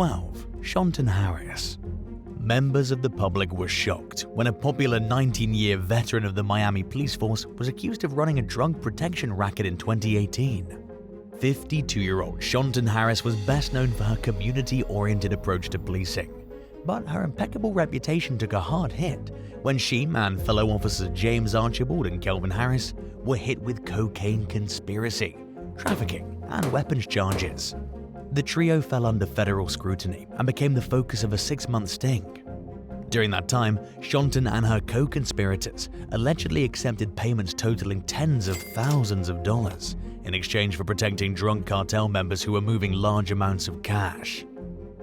12. Shelton Harris. Members of the public were shocked when a popular 19-year veteran of the Miami police force was accused of running a drug protection racket in 2018. 52-year-old Shelton Harris was best known for her community-oriented approach to policing, but her impeccable reputation took a hard hit when she and fellow officers James Archibald and Kelvin Harris were hit with cocaine conspiracy, trafficking, and weapons charges. The trio fell under federal scrutiny and became the focus of a 6-month sting. During that time, Shelton and her co-conspirators allegedly accepted payments totaling tens of thousands of dollars in exchange for protecting drug cartel members who were moving large amounts of cash.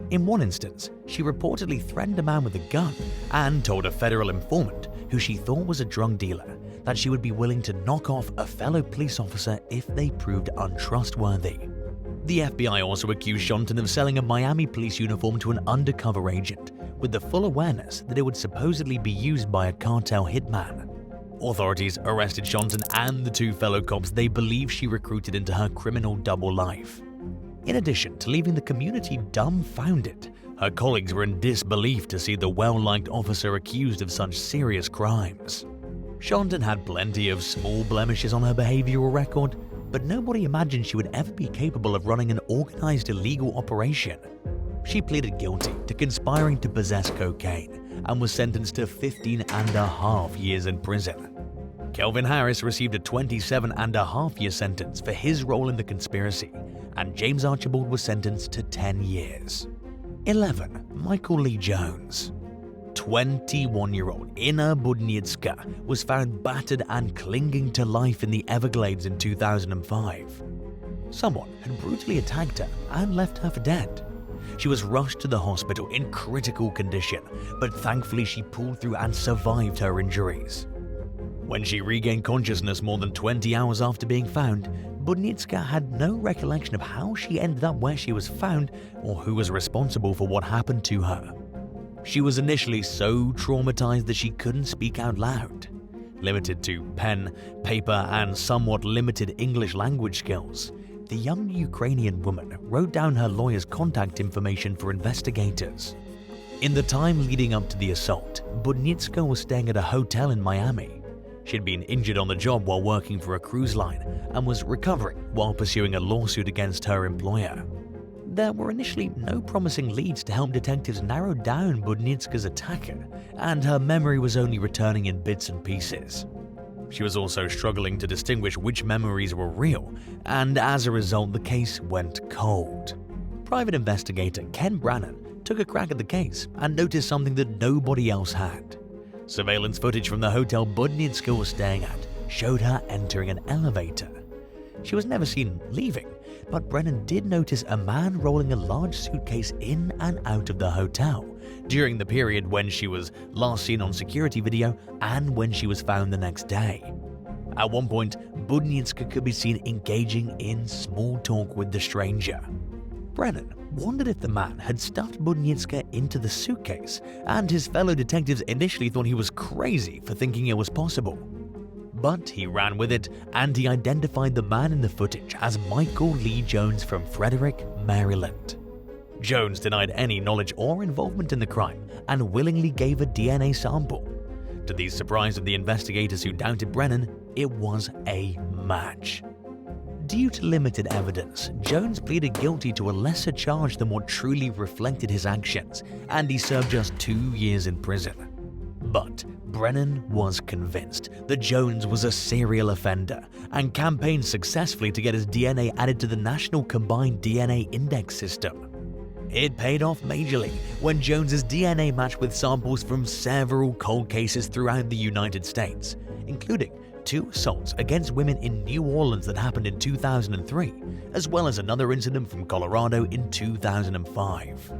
In one instance, she reportedly threatened a man with a gun and told a federal informant, who she thought was a drug dealer, that she would be willing to knock off a fellow police officer if they proved untrustworthy. The FBI also accused Shelton of selling a Miami police uniform to an undercover agent, with the full awareness that it would supposedly be used by a cartel hitman. Authorities arrested Shelton and the 2 fellow cops they believe she recruited into her criminal double life. In addition to leaving the community dumbfounded, her colleagues were in disbelief to see the well-liked officer accused of such serious crimes. Shelton had plenty of small blemishes on her behavioral record, but nobody imagined she would ever be capable of running an organized illegal operation. She pleaded guilty to conspiring to possess cocaine and was sentenced to 15.5 years in prison. Kelvin Harris received a 27.5-year sentence for his role in the conspiracy, and James Archibald was sentenced to 10 years. 11. Michael Lee Jones. 21-year-old Inna Budniecka was found battered and clinging to life in the Everglades in 2005. Someone had brutally attacked her and left her for dead. She was rushed to the hospital in critical condition, but thankfully she pulled through and survived her injuries. When she regained consciousness more than 20 hours after being found, Budniecka had no recollection of how she ended up where she was found or who was responsible for what happened to her. She was initially so traumatized that she couldn't speak out loud. Limited to pen, paper, and somewhat limited English language skills, the young Ukrainian woman wrote down her lawyer's contact information for investigators. In the time leading up to the assault, Budniecka was staying at a hotel in Miami. She'd been injured on the job while working for a cruise line and was recovering while pursuing a lawsuit against her employer. There were initially no promising leads to help detectives narrow down Budniecka's attacker, and her memory was only returning in bits and pieces. She was also struggling to distinguish which memories were real, and as a result the case went cold. Private investigator Ken Brannan took a crack at the case and noticed something that nobody else had. Surveillance footage from the hotel Budniecka was staying at showed her entering an elevator. She was never seen leaving, but Brennan did notice a man rolling a large suitcase in and out of the hotel during the period when she was last seen on security video and when she was found the next day. At one point, Budniecka could be seen engaging in small talk with the stranger. Brennan wondered if the man had stuffed Budniecka into the suitcase, and his fellow detectives initially thought he was crazy for thinking it was possible. But he ran with it, and he identified the man in the footage as Michael Lee Jones from Frederick, Maryland. Jones denied any knowledge or involvement in the crime and willingly gave a DNA sample. To the surprise of the investigators who doubted Brennan, it was a match. Due to limited evidence, Jones pleaded guilty to a lesser charge than what truly reflected his actions, and he served just 2 years in prison. But Brennan was convinced that Jones was a serial offender and campaigned successfully to get his DNA added to the National Combined DNA Index system. It paid off majorly when Jones's DNA matched with samples from several cold cases throughout the United States, including 2 assaults against women in New Orleans that happened in 2003, as well as another incident from Colorado in 2005.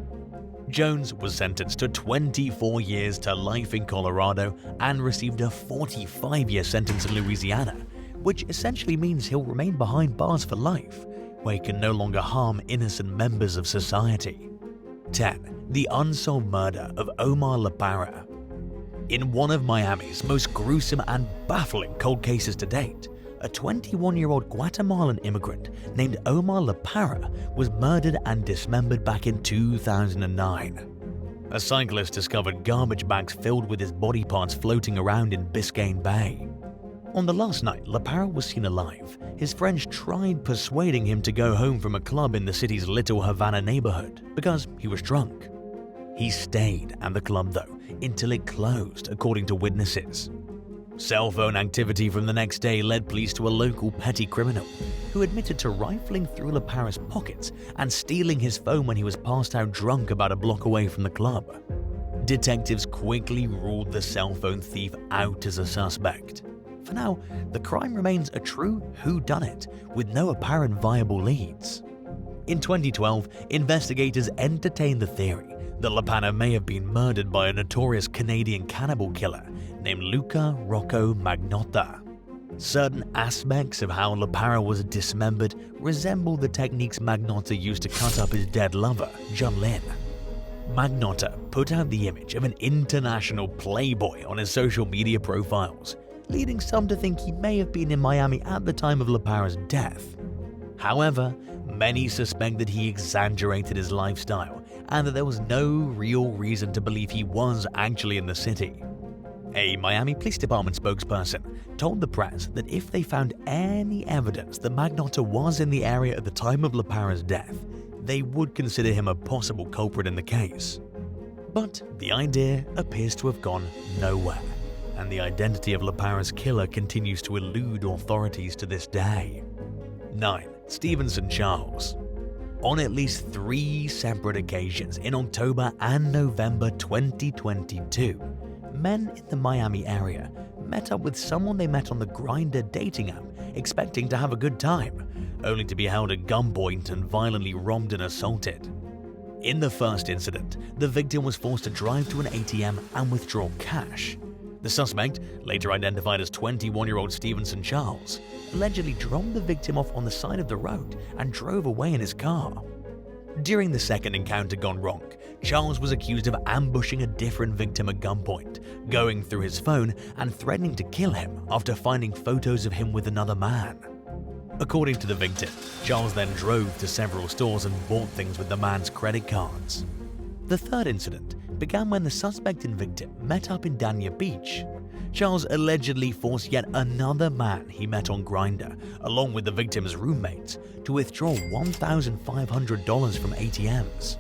Jones was sentenced to 24 years to life in Colorado and received a 45-year sentence in Louisiana, which essentially means he'll remain behind bars for life, where he can no longer harm innocent members of society. 10. The unsolved murder of Omar Lapara. In one of Miami's most gruesome and baffling cold cases to date, a 21-year-old Guatemalan immigrant named Omar Lapara was murdered and dismembered back in 2009. A cyclist discovered garbage bags filled with his body parts floating around in Biscayne Bay. On the last night Lapara was seen alive, his friends tried persuading him to go home from a club in the city's Little Havana neighborhood because he was drunk. He stayed at the club though, until it closed, according to witnesses. Cell phone activity from the next day led police to a local petty criminal who admitted to rifling through Lapara's pockets and stealing his phone when he was passed out drunk about a block away from the club. Detectives quickly ruled the cell phone thief out as a suspect. For now, the crime remains a true whodunit with no apparent viable leads. In 2012, investigators entertained the theory that Lapara may have been murdered by a notorious Canadian cannibal killer named Luca Rocco Magnotta. Certain aspects of how Lapara was dismembered resemble the techniques Magnotta used to cut up his dead lover, John Lynn. Magnotta put out the image of an international playboy on his social media profiles, leading some to think he may have been in Miami at the time of Lapara's death. However, many suspect that he exaggerated his lifestyle and that there was no real reason to believe he was actually in the city. A Miami Police Department spokesperson told the press that if they found any evidence that Magnotta was in the area at the time of Lapara's death, they would consider him a possible culprit in the case. But the idea appears to have gone nowhere, and the identity of Lapara's killer continues to elude authorities to this day. 9. Stevenson Charles. On at least 3 separate occasions in October and November 2022, men in the Miami area met up with someone they met on the Grindr dating app expecting to have a good time, only to be held at gunpoint and violently robbed and assaulted. In the first incident, the victim was forced to drive to an ATM and withdraw cash. The suspect, later identified as 21-year-old Stevenson Charles, allegedly dropped the victim off on the side of the road and drove away in his car. During the second encounter gone wrong, Charles was accused of ambushing a different victim at gunpoint, going through his phone and threatening to kill him after finding photos of him with another man. According to the victim, Charles then drove to several stores and bought things with the man's credit cards. The third incident began when the suspect and victim met up in Dania Beach. Charles allegedly forced yet another man he met on Grindr, along with the victim's roommates, to withdraw $1,500 from ATMs.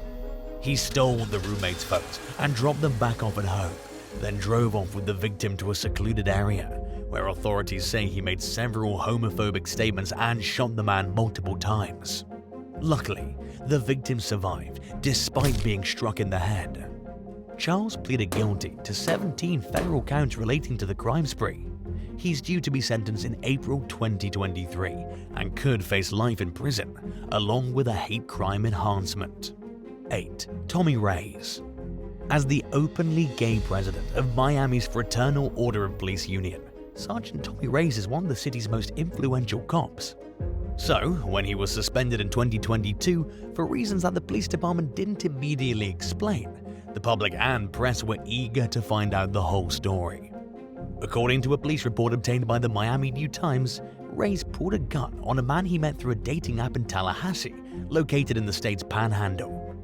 He stole the roommates' phones and dropped them back off at home, then drove off with the victim to a secluded area, where authorities say he made several homophobic statements and shot the man multiple times. Luckily, the victim survived despite being struck in the head. Charles pleaded guilty to 17 federal counts relating to the crime spree. He's due to be sentenced in April 2023 and could face life in prison, along with a hate crime enhancement. 8. Tommy Reyes. As the openly gay president of Miami's Fraternal Order of Police Union, Sergeant Tommy Reyes is one of the city's most influential cops. So, when he was suspended in 2022 for reasons that the police department didn't immediately explain, the public and press were eager to find out the whole story. According to a police report obtained by the Miami-Dade Times, Reyes pulled a gun on a man he met through a dating app in Tallahassee, located in the state's panhandle.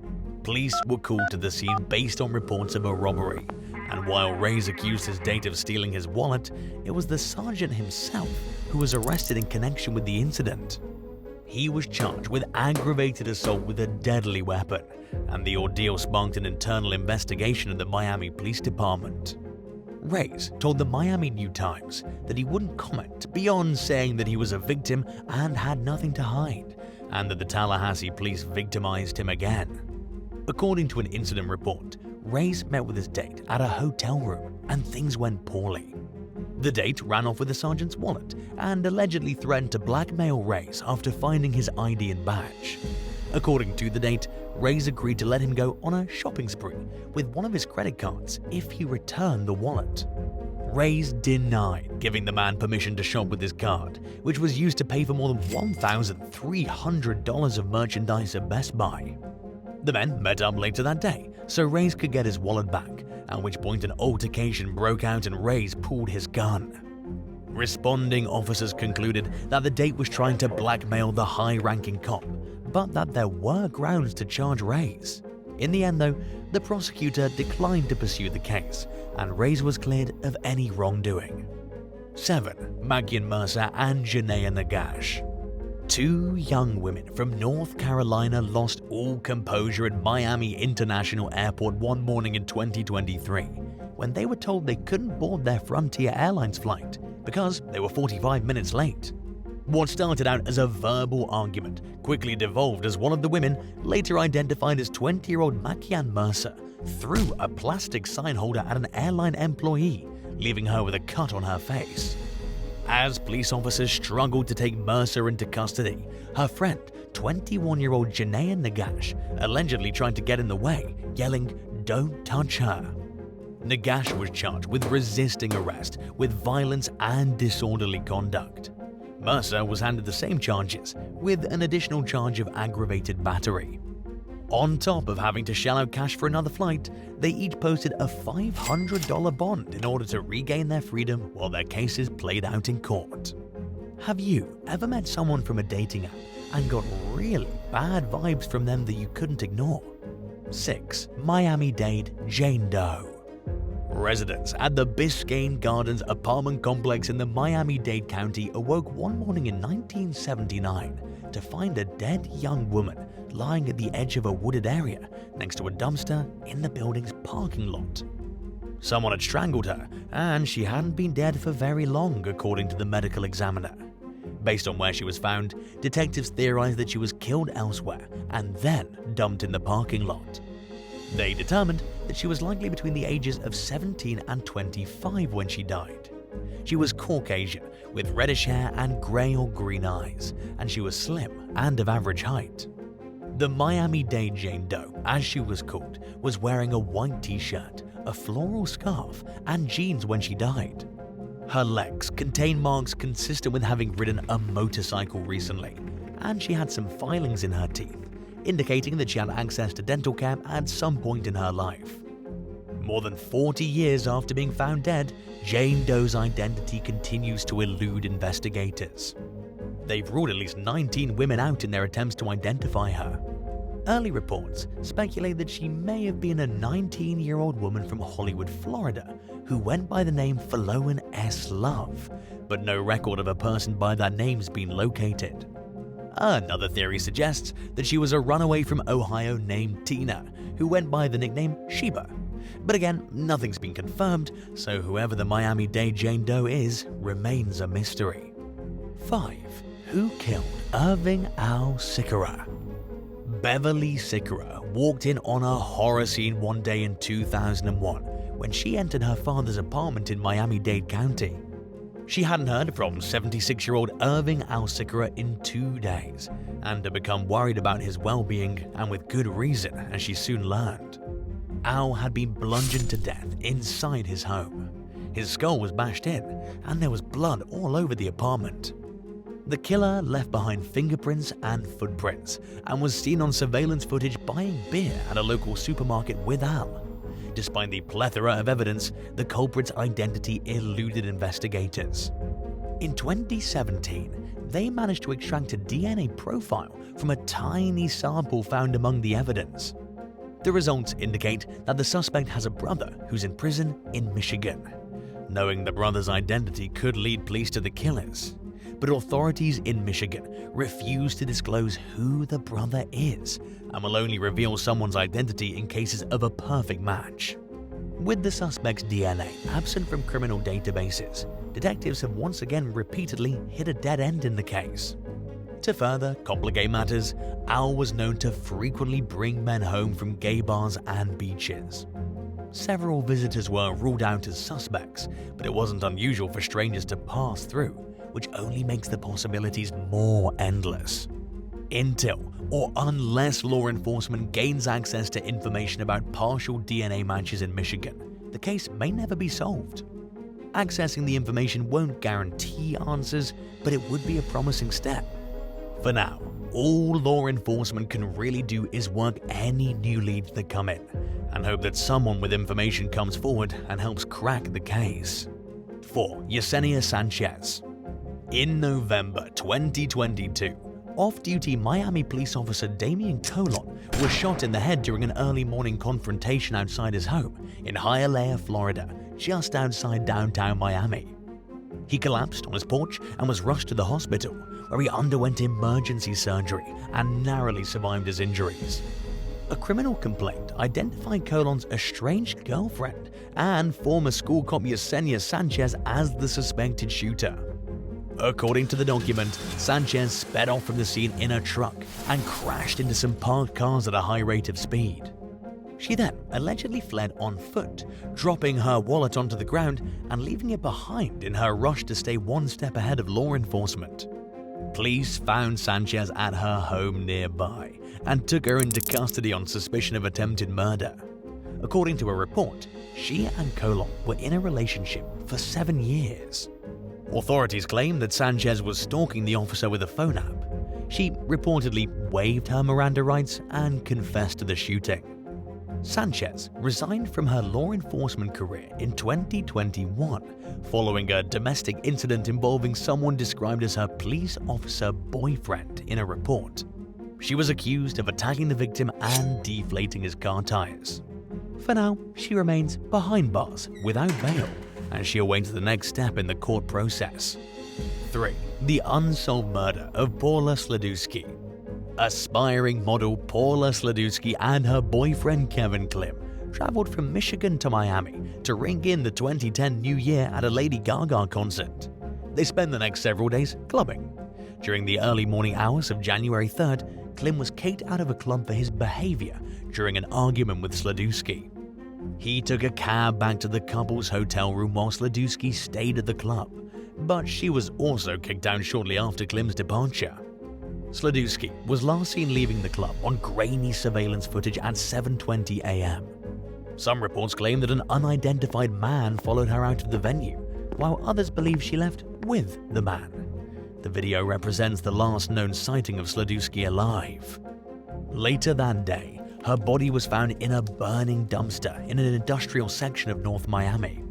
Police were called to the scene based on reports of a robbery, and while Reyes accused his date of stealing his wallet, it was the sergeant himself who was arrested in connection with the incident. He was charged with aggravated assault with a deadly weapon, and the ordeal sparked an internal investigation in the Miami Police Department. Reyes told the Miami-Dade Times that he wouldn't comment beyond saying that he was a victim and had nothing to hide, and that the Tallahassee police victimized him again. According to an incident report, Reyes met with his date at a hotel room and things went poorly. The date ran off with the sergeant's wallet and allegedly threatened to blackmail Reyes after finding his ID and badge. According to the date, Reyes agreed to let him go on a shopping spree with one of his credit cards if he returned the wallet. Reyes denied giving the man permission to shop with his card, which was used to pay for more than $1,300 of merchandise at Best Buy. The men met up later that day so Reyes could get his wallet back, at which point an altercation broke out and Reyes pulled his gun. Responding officers concluded that the date was trying to blackmail the high-ranking cop, but that there were grounds to charge Reyes. In the end, though, the prosecutor declined to pursue the case, and Reyes was cleared of any wrongdoing. 7. Maggie and Mercer and Janae and Nagash. Two young women from North Carolina lost all composure at Miami International Airport one morning in 2023 when they were told they couldn't board their Frontier Airlines flight because they were 45 minutes late. What started out as a verbal argument quickly devolved as one of the women, later identified as 20-year-old Maggie Ann Mercer, threw a plastic sign holder at an airline employee, leaving her with a cut on her face. As police officers struggled to take Mercer into custody, her friend, 21-year-old Janae Nagash, allegedly tried to get in the way, yelling, "Don't touch her." Nagash was charged with resisting arrest with violence and disorderly conduct. Mercer was handed the same charges, with an additional charge of aggravated battery. On top of having to shell out cash for another flight, they each posted a $500 bond in order to regain their freedom while their cases played out in court. Have you ever met someone from a dating app and got really bad vibes from them that you couldn't ignore? 6. MiamiDade Jane Doe. Residents at the Biscayne Gardens apartment complex in the Miami-Dade County awoke one morning in 1979 to find a dead young woman lying at the edge of a wooded area next to a dumpster in the building's parking lot. Someone had strangled her, and she hadn't been dead for very long, according to the medical examiner. Based on where she was found, detectives theorized that she was killed elsewhere and then dumped in the parking lot. They determined that she was likely between the ages of 17 and 25 when she died. She was Caucasian, with reddish hair and grey or green eyes, and she was slim and of average height. The MiamiDade Jane Doe, as she was called, was wearing a white t-shirt, a floral scarf, and jeans when she died. Her legs contained marks consistent with having ridden a motorcycle recently, and she had some filings in her teeth, indicating that she had access to dental care at some point in her life. More than 40 years after being found dead, Jane Doe's identity continues to elude investigators. They've ruled at least 19 women out in their attempts to identify her. Early reports speculate that she may have been a 19-year-old woman from Hollywood, Florida, who went by the name Philomene S. Love, but no record of a person by that name's been located. Another theory suggests that she was a runaway from Ohio named Tina, who went by the nickname Sheba. But again, nothing's been confirmed, so whoever the MiamiDade Jane Doe is remains a mystery. 5. Who killed Irving Alsikra? Beverly Sikra walked in on a horror scene one day in 2001 when she entered her father's apartment in Miami-Dade County. She hadn't heard from 76-year-old Irving Alsikra in 2 days, and had become worried about his well-being, and with good reason, as she soon learned. Al had been bludgeoned to death inside his home. His skull was bashed in, and there was blood all over the apartment. The killer left behind fingerprints and footprints, and was seen on surveillance footage buying beer at a local supermarket with Al. Despite the plethora of evidence, the culprit's identity eluded investigators. In 2017, they managed to extract a DNA profile from a tiny sample found among the evidence. The results indicate that the suspect has a brother who's in prison in Michigan. Knowing the brother's identity could lead police to the killers, but authorities in Michigan refuse to disclose who the brother is and will only reveal someone's identity in cases of a perfect match. With the suspect's DNA absent from criminal databases, detectives have once again repeatedly hit a dead end in the case. To further complicate matters, Al was known to frequently bring men home from gay bars and beaches. Several visitors were ruled out as suspects, but it wasn't unusual for strangers to pass through, which only makes the possibilities more endless. Until or unless law enforcement gains access to information about partial DNA matches in Michigan, the case may never be solved. Accessing the information won't guarantee answers, but it would be a promising step. For now, all law enforcement can really do is work any new leads that come in, and hope that someone with information comes forward and helps crack the case. 4. Yesenia Sanchez. In November 2022, off-duty Miami police officer Damien Tolan was shot in the head during an early morning confrontation outside his home in Hialeah, Florida, just outside downtown Miami. He collapsed on his porch and was rushed to the hospital, where he underwent emergency surgery and narrowly survived his injuries. A criminal complaint identified Tolan's estranged girlfriend and former school cop Yesenia Sanchez as the suspected shooter. According to the document, Sanchez sped off from the scene in a truck and crashed into some parked cars at a high rate of speed. She then allegedly fled on foot, dropping her wallet onto the ground and leaving it behind in her rush to stay one step ahead of law enforcement. Police found Sanchez at her home nearby and took her into custody on suspicion of attempted murder. According to a report, she and Tolan were in a relationship for 7 years. Authorities claim that Sanchez was stalking the officer with a phone app. She reportedly waived her Miranda rights and confessed to the shooting. Sanchez resigned from her law enforcement career in 2021 following a domestic incident involving someone described as her police officer boyfriend in a report. She was accused of attacking the victim and deflating his car tires. For now, she remains behind bars without bail, and she awaits the next step in the court process. 3. The unsolved murder of Bourless Laduski. Aspiring model Bourless Laduski and her boyfriend Kevin Klim traveled from Michigan to Miami to ring in the 2010 New Year at a Lady Gaga concert. They spent the next several days clubbing. During the early morning hours of January 3rd, Klim was kicked out of a club for his behavior during an argument with Laduski. He took a cab back to the couple's hotel room whilst Laduski stayed at the club, but she was also kicked out shortly after Klim's departure. Laduski was last seen leaving the club on grainy surveillance footage at 7:20 a.m. Some reports claim that an unidentified man followed her out of the venue, while others believe she left with the man. The video represents the last known sighting of Laduski alive. Later that day, her body was found in a burning dumpster in an industrial section of North Miami.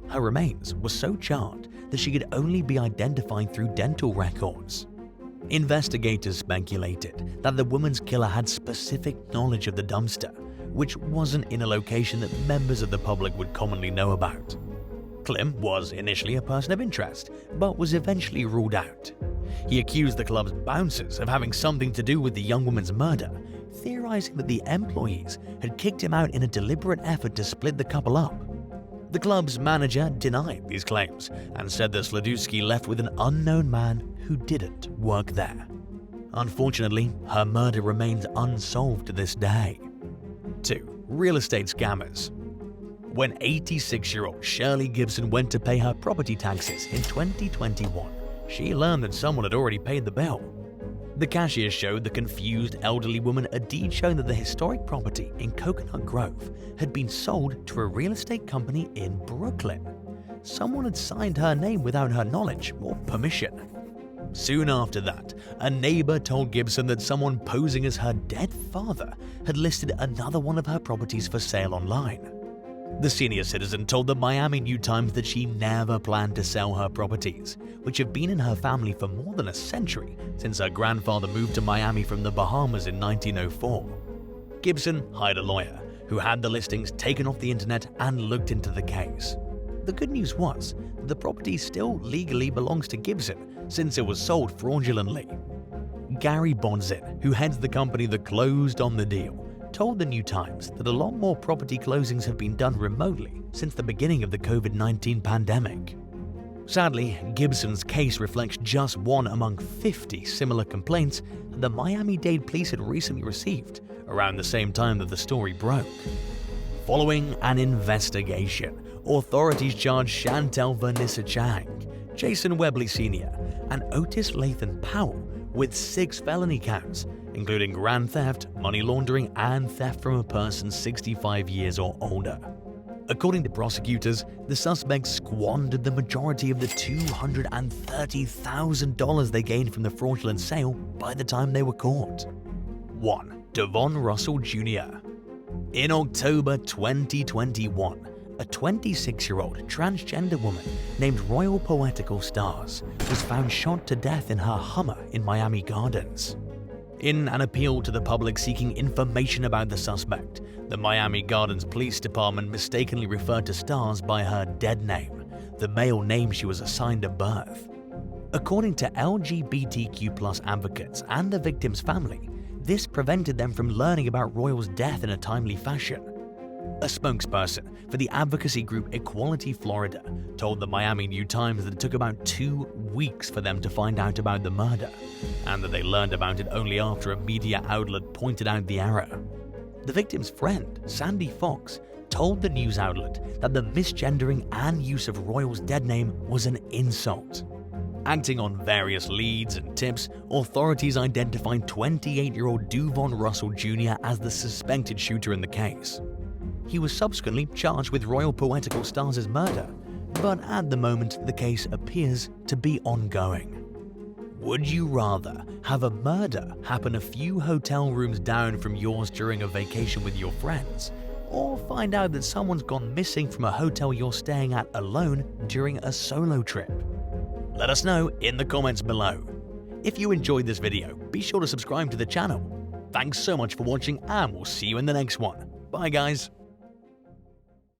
Her remains were so charred that she could only be identified through dental records. Investigators speculated that the woman's killer had specific knowledge of the dumpster, which wasn't in a location that members of the public would commonly know about. Klim was initially a person of interest, but was eventually ruled out. He accused the club's bouncers of having something to do with the young woman's murder, theorizing that the employees had kicked him out in a deliberate effort to split the couple up. The club's manager denied these claims and said that Laduski left with an unknown man who didn't work there. Unfortunately, her murder remains unsolved to this day. 2. Real estate scammers. When 86-year-old Shirley Gibson went to pay her property taxes in 2021, she learned that someone had already paid the bill. The cashier showed the confused elderly woman a deed showing that the historic property in Coconut Grove had been sold to a real estate company in Brooklyn. Someone had signed her name without her knowledge or permission. Soon after that, a neighbor told Gibson that someone posing as her dead father had listed another one of her properties for sale online. The senior citizen told the Miami New Times that she never planned to sell her properties, which have been in her family for more than a century since her grandfather moved to Miami from the Bahamas in 1904. Gibson hired a lawyer who had the listings taken off the internet and looked into the case. The good news was that the property still legally belongs to Gibson since it was sold fraudulently. Gary Bonzin, who heads the company that closed on the deal, told the New Times that a lot more property closings have been done remotely since the beginning of the COVID-19 pandemic. Sadly, Gibson's case reflects just one among 50 similar complaints that the Miami-Dade police had recently received around the same time that the story broke. Following an investigation, authorities charged Chantel Vanessa Chang, Jason Webley Sr., and Otis Lathan Powell with 6 felony counts, including grand theft, money laundering, and theft from a person 65 years or older. According to prosecutors, the suspects squandered the majority of the $230,000 they gained from the fraudulent sale by the time they were caught. 1. Devon Russell Jr. In October 2021, a 26-year-old transgender woman named Royal Poetical Stars was found shot to death in her Hummer in Miami Gardens. In an appeal to the public seeking information about the suspect, the Miami Gardens Police Department mistakenly referred to Stars by her dead name, the male name she was assigned at birth. According to LGBTQ+ advocates and the victim's family, this prevented them from learning about Royal's death in a timely fashion. A spokesperson for the advocacy group Equality Florida told the Miami New Times that it took about 2 weeks for them to find out about the murder, and that they learned about it only after a media outlet pointed out the error. The victim's friend, Sandy Fox, told the news outlet that the misgendering and use of Royal's dead name was an insult. Acting on various leads and tips, authorities identified 28-year-old Devon Russell Jr. as the suspected shooter in the case. He was subsequently charged with Royal Poetical Stars' murder, but at the moment the case appears to be ongoing. Would you rather have a murder happen a few hotel rooms down from yours during a vacation with your friends, or find out that someone's gone missing from a hotel you're staying at alone during a solo trip? Let us know in the comments below. If you enjoyed this video, be sure to subscribe to the channel. Thanks so much for watching, and we'll see you in the next one. Bye guys.